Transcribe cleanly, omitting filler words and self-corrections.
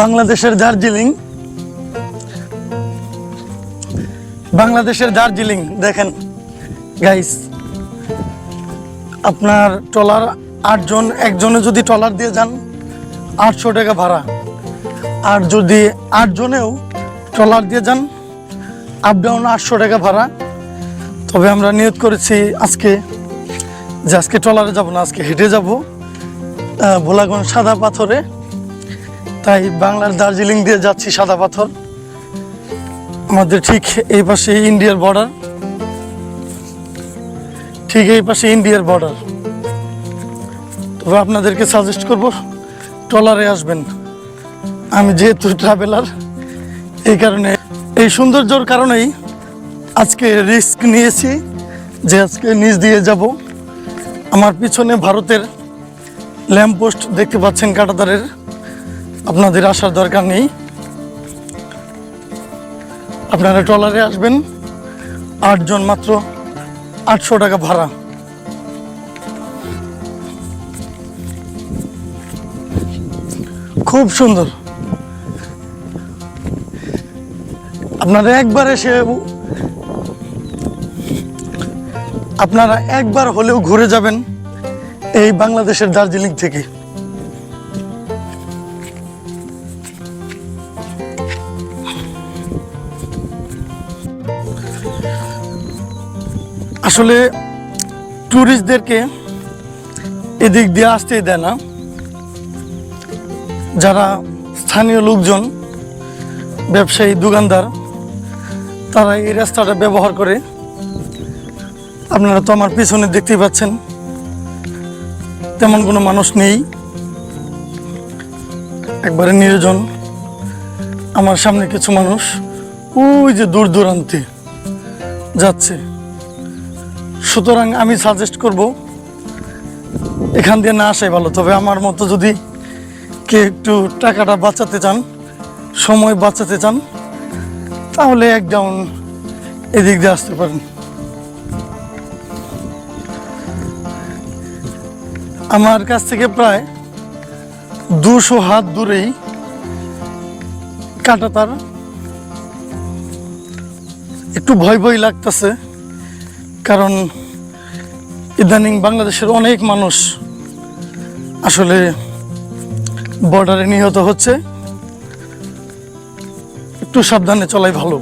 বাংলাদেশের দার্জিলিং দেখেন গাইস, আপনার ট্রলার 8 জন, একজনে যদি ট্রলার দিয়ে যান 800 টাকা ভাড়া, আর যদি 8 জনেও ট্রলার দিয়ে যান আপ ডাউন 800 টাকা ভাড়া। তবে আমরা নিয়ত করেছি আজকে ট্রলারে যাব না, আজকে হেঁটে যাব ভোলাগঞ্জ সাদা পাথরে। তাই বাংলার দার্জিলিং দিয়ে যাচ্ছি সাদা পাথর। আমাদের ঠিক এই পাশে ইন্ডিয়ার বর্ডার, তবে আপনাদেরকে সাজেস্ট করব ট্রলারে আসবেন। আমি যেহেতু ট্রাভেলার, এই কারণে, এই সৌন্দর্যর কারণেই আজকে রিস্ক নিয়েছি যে আজকে নিচ দিয়ে যাব। আমার পিছনে ভারতের ল্যাম্পপোস্ট দেখতে পাচ্ছেন কাঁটাতারের, আপনাদের আসার দরকার নেই। আপনারা ট্রলারে আসবেন, 8 জন মাত্র 800 টাকা ভাড়া। খুব সুন্দর। আপনারা একবার হলেও ঘুরে যাবেন এই বাংলাদেশের দার্জিলিং থেকে। আসলে ট্যুরিস্টদেরকে এদিক দিয়ে আসতেই দেয় না। যারা স্থানীয় লোকজন, ব্যবসায়ী, দোকানদার, তারা এই রাস্তাটা ব্যবহার করে। আপনারা তো আমার পিছনে দেখতেই পাচ্ছেন তেমন কোনো মানুষ নেই, একবারে নির্জন। আমার সামনে কিছু মানুষ ওই যে দূর দূরান্তে যাচ্ছে। সুতরাং আমি সাজেস্ট করব এখান দিয়ে না আসাই ভালো। তবে আমার মতো যদি কে একটু টাকাটা বাঁচাতে চান, সময় বাঁচাতে চান, তাহলে একদম এদিক দিয়ে আসতে পারেন। আমার কাছ থেকে প্রায় 200 হাত দূরেই কাঁটাতার। একটু ভয় লাগতেছে, কারণ ইদানিং বাংলাদেশের অনেক মানুষ আসলে বর্ডারে নিহত হচ্ছে। একটু সাবধানে চলাই ভালো।